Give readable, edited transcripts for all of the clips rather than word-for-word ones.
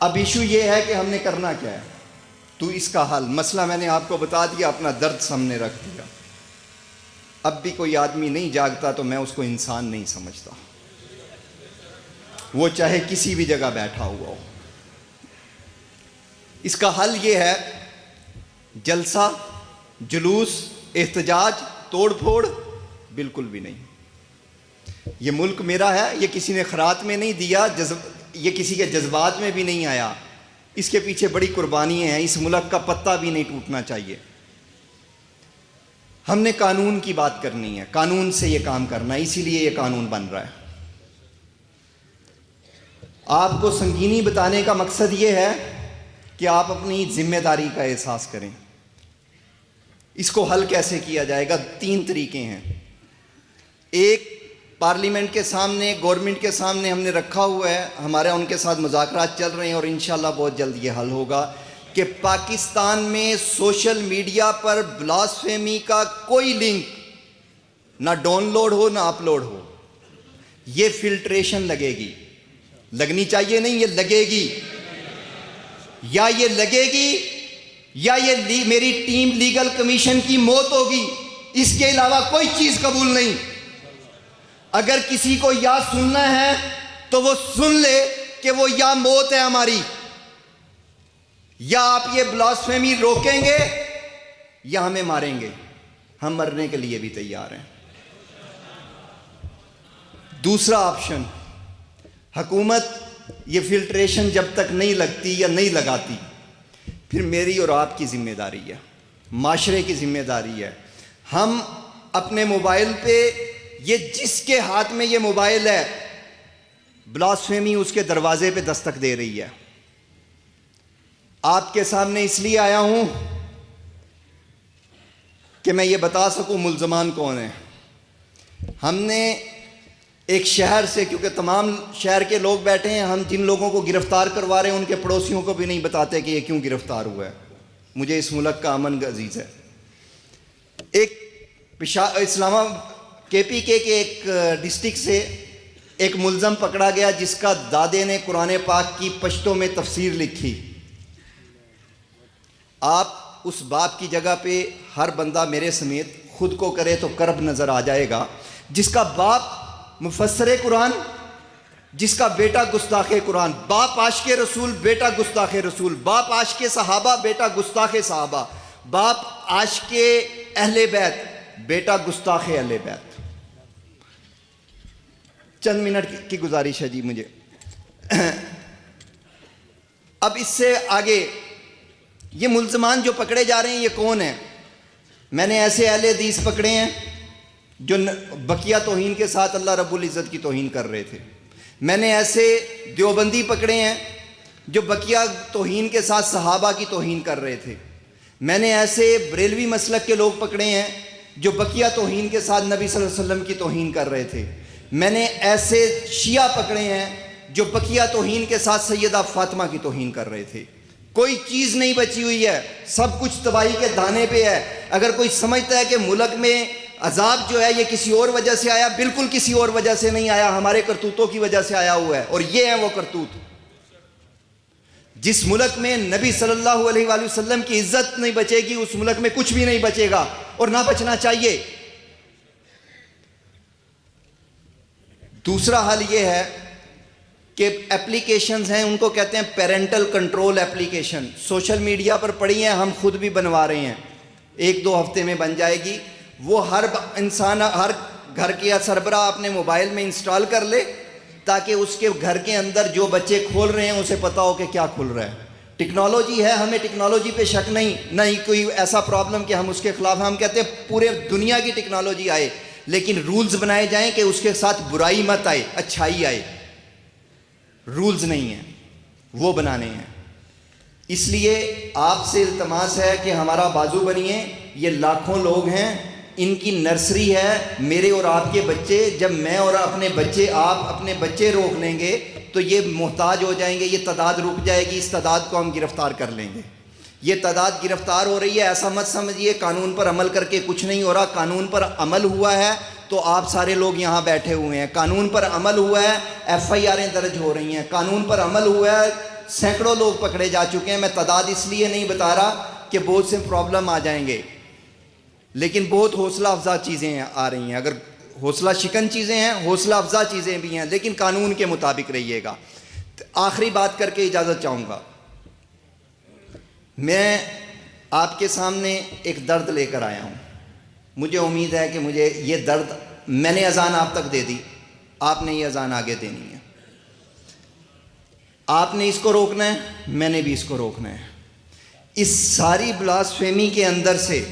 اب ایشو یہ ہے کہ ہم نے کرنا کیا ہے، تو اس کا حل، مسئلہ میں نے آپ کو بتا دیا، اپنا درد سامنے رکھ دیا۔ اب بھی کوئی آدمی نہیں جاگتا تو میں اس کو انسان نہیں سمجھتا، وہ چاہے کسی بھی جگہ بیٹھا ہوا ہو۔ اس کا حل یہ ہے، جلسہ، جلوس، احتجاج، توڑ پھوڑ بالکل بھی نہیں۔ یہ ملک میرا ہے، یہ کسی نے خیرات میں نہیں دیا، یہ کسی کے جذبات میں بھی نہیں آیا، اس کے پیچھے بڑی قربانیاں ہیں، اس ملک کا پتہ بھی نہیں ٹوٹنا چاہیے۔ ہم نے قانون کی بات کرنی ہے، قانون سے یہ کام کرنا ہے، اسی لیے یہ قانون بن رہا ہے۔ آپ کو سنگینی بتانے کا مقصد یہ ہے کہ آپ اپنی ذمہ داری کا احساس کریں۔ اس کو حل کیسے کیا جائے گا؟ 3 طریقے ہیں۔ ایک، پارلیمنٹ کے سامنے، گورنمنٹ کے سامنے ہم نے رکھا ہوا ہے، ہمارے ان کے ساتھ مذاکرات چل رہے ہیں اور انشاءاللہ بہت جلد یہ حل ہوگا کہ پاکستان میں سوشل میڈیا پر بلاسفیمی کا کوئی لنک نہ ڈاؤن لوڈ ہو نہ اپلوڈ ہو۔ یہ فلٹریشن لگے گی، لگنی چاہیے نہیں، یہ لگے گی، یا یہ لگے گی یا یہ میری ٹیم لیگل کمیشن کی موت ہوگی، اس کے علاوہ کوئی چیز قبول نہیں۔ اگر کسی کو یا سننا ہے تو وہ سن لے کہ وہ یا موت ہے ہماری، یا آپ یہ بلاسفیمی روکیں گے یا ہمیں ماریں گے، ہم مرنے کے لیے بھی تیار ہیں۔ دوسرا آپشن، حکومت یہ فلٹریشن جب تک نہیں لگتی یا نہیں لگاتی، پھر میری اور آپ کی ذمہ داری ہے، معاشرے کی ذمہ داری ہے، ہم اپنے موبائل پہ، یہ جس کے ہاتھ میں یہ موبائل ہے، بلاسفیمی اس کے دروازے پہ دستک دے رہی ہے۔ آپ کے سامنے اس لیے آیا ہوں کہ میں یہ بتا سکوں ملزمان کون ہیں۔ ہم نے ایک شہر سے، کیونکہ تمام شہر کے لوگ بیٹھے ہیں، ہم جن لوگوں کو گرفتار کروا رہے ہیں ان کے پڑوسیوں کو بھی نہیں بتاتے کہ یہ کیوں گرفتار ہوا ہے۔ مجھے اس ملک کا امن عزیز ہے۔ ایک اسلام آباد KPK کے ایک ڈسٹرکٹ سے ایک ملزم پکڑا گیا جس کا دادے نے قرآن پاک کی پشتوں میں تفسیر لکھی۔ آپ اس باپ کی جگہ پہ ہر بندہ میرے سمیت خود کو کرے تو کرب نظر آ جائے گا، جس کا باپ مفسر قرآن، جس کا بیٹا گستاخ قرآن، باپ عاشق رسول، بیٹا گستاخ رسول، باپ عاشق صحابہ، بیٹا گستاخ صحابہ، باپ عاشق اہل بیت، بیٹا گستاخ اہل بیت۔ چند منٹ کی گزارش ہے جی مجھے۔ اب اس سے آگے یہ ملزمان جو پکڑے جا رہے ہیں یہ کون ہیں؟ میں نے ایسے اہل حدیث پکڑے ہیں جو بقیہ توہین کے ساتھ اللہ رب العزت کی توہین کر رہے تھے۔ میں نے ایسے دیوبندی پکڑے ہیں جو بقیہ توہین کے ساتھ صحابہ کی توہین کر رہے تھے۔ میں نے ایسے بریلوی مسلک کے لوگ پکڑے ہیں جو بقیہ توہین کے ساتھ نبی صلی اللہ علیہ وسلم کی توہین کر رہے تھے۔ میں نے ایسے شیعہ پکڑے ہیں جو بقیہ توہین کے ساتھ سیدہ فاطمہ کی توہین کر رہے تھے۔ کوئی چیز نہیں بچی ہوئی ہے، سب کچھ تباہی کے دانے پہ ہے۔ اگر کوئی سمجھتا ہے کہ ملک میں عذاب جو ہے یہ کسی اور وجہ سے آیا، بالکل کسی اور وجہ سے نہیں آیا، ہمارے کرتوتوں کی وجہ سے آیا ہوا ہے، اور یہ ہیں وہ کرتوت۔ جس ملک میں نبی صلی اللہ علیہ وآلہ وسلم کی عزت نہیں بچے گی، اس ملک میں کچھ بھی نہیں بچے گا، اور نہ بچنا چاہیے۔ دوسرا حل یہ ہے کہ ایپلیکیشنز ہیں، ان کو کہتے ہیں parental control application, social media پر پڑی ہیں، ہم خود بھی بنوا رہے ہیں، 1-2 ہفتے میں بن جائے گی۔ وہ ہر انسان، ہر گھر کے سربراہ اپنے موبائل میں انسٹال کر لے تاکہ اس کے گھر کے اندر جو بچے کھول رہے ہیں اسے پتا ہو کہ کیا کھل رہا ہے۔ ٹیکنالوجی ہے، ہمیں ٹیکنالوجی پہ شک نہیں، نہ ہی کوئی ایسا پرابلم کہ ہم اس کے خلاف، ہم کہتے ہیں پورے دنیا کی ٹیکنالوجی آئے، لیکن رولز بنائے جائیں کہ اس کے ساتھ برائی مت آئے، اچھائی آئے۔ رولز نہیں ہیں، وہ بنانے ہیں۔ اس لیے آپ سے التماس ہے کہ ہمارا بازو بنیے۔ یہ لاکھوں لوگ ہیں، ان کی نرسری ہے، میرے اور آپ کے بچے۔ جب میں اور اپنے بچے، آپ اپنے بچے روک لیں گے تو یہ محتاج ہو جائیں گے، یہ تعداد رک جائے گی، اس تعداد کو ہم گرفتار کر لیں گے۔ یہ تعداد گرفتار ہو رہی ہے، ایسا مت سمجھیے قانون پر عمل کر کے کچھ نہیں ہو رہا۔ قانون پر عمل ہوا ہے تو آپ سارے لوگ یہاں بیٹھے ہوئے ہیں۔ قانون پر عمل ہوا ہے، FIRیں درج ہو رہی ہیں۔ قانون پر عمل ہوا ہے، سینکڑوں لوگ پکڑے جا چکے ہیں. میں تعداد اس لیے نہیں بتا رہا کہ بہت سے پرابلم آ جائیں گے, لیکن بہت حوصلہ افزا چیزیں آ رہی ہیں. اگر حوصلہ شکن چیزیں ہیں, حوصلہ افزا چیزیں بھی ہیں, لیکن قانون کے مطابق رہیے گا. آخری بات کر کے اجازت چاہوں گا. میں آپ کے سامنے ایک درد لے کر آیا ہوں. مجھے امید ہے کہ مجھے یہ درد, میں نے اذان آپ تک دے دی, آپ نے یہ اذان آگے دینی ہے. آپ نے اس کو روکنا ہے, میں نے بھی اس کو روکنا ہے. اس ساری بلاسفیمی کے اندر سے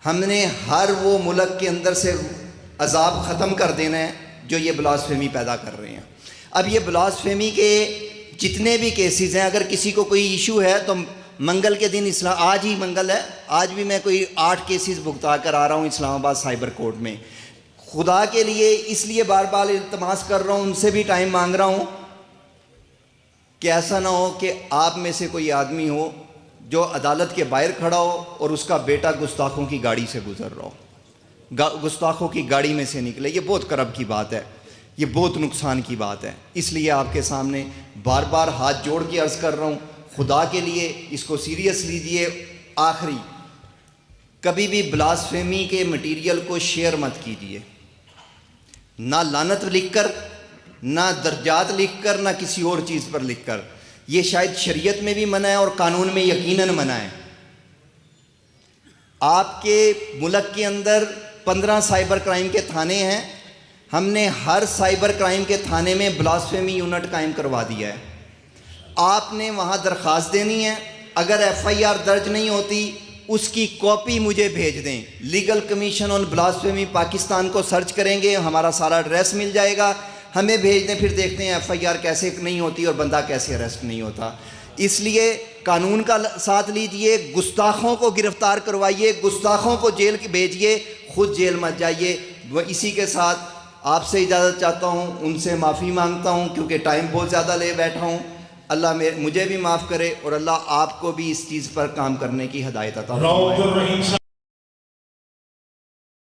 ہم نے ہر وہ ملک کے اندر سے عذاب ختم کر دینا ہے جو یہ بلاسفیمی پیدا کر رہے ہیں. اب یہ بلاسفیمی کے جتنے بھی کیسز ہیں, اگر کسی کو کوئی ایشو ہے تو منگل کے دن آج ہی منگل ہے, آج بھی میں کوئی 8 کیسز بھگتا کر آ رہا ہوں اسلام آباد سائبر کورٹ میں. خدا کے لیے اس لیے بار بار التماس کر رہا ہوں, ان سے بھی ٹائم مانگ رہا ہوں کہ ایسا نہ ہو کہ آپ میں سے کوئی آدمی ہو جو عدالت کے باہر کھڑا ہو اور اس کا بیٹا گستاخوں کی گاڑی سے گزر رہا ہو, گستاخوں کی گاڑی میں سے نکلے. یہ بہت کرب کی بات ہے, یہ بہت نقصان کی بات ہے. اس لیے آپ کے سامنے بار بار ہاتھ جوڑ کے عرض کر رہا ہوں, خدا کے لیے اس کو سیریس لیجئے. آخری, کبھی بھی بلاسفیمی کے مٹیریل کو شیئر مت کیجیے, نہ لعنت لکھ کر, نہ درجات لکھ کر, نہ کسی اور چیز پر لکھ کر. یہ شاید شریعت میں بھی منع ہے اور قانون میں یقیناً منع ہے. آپ کے ملک کے اندر 15 سائبر کرائم کے تھانے ہیں. ہم نے ہر سائبر کرائم کے تھانے میں بلاسفیمی یونٹ قائم کروا دیا ہے. آپ نے وہاں درخواست دینی ہے. اگر ایف آئی آر درج نہیں ہوتی, اس کی کاپی مجھے بھیج دیں. لیگل کمیشن آن بلاسفیمی پاکستان کو سرچ کریں گے, ہمارا سارا ایڈریس مل جائے گا, ہمیں بھیج دیں. پھر دیکھتے ہیں ایف آئی آر کیسے نہیں ہوتی اور بندہ کیسے اریسٹ نہیں ہوتا. اس لیے قانون کا ساتھ لیجئے, گستاخوں کو گرفتار کروائیے, گستاخوں کو جیل بھیجیے, خود جیل مت جائیے. اسی کے ساتھ آپ سے اجازت چاہتا ہوں, ان سے معافی مانگتا ہوں کیونکہ ٹائم بہت زیادہ لے بیٹھا ہوں. اللہ مجھے بھی معاف کرے اور اللہ آپ کو بھی اس چیز پر کام کرنے کی ہدایت عطا فرمائے.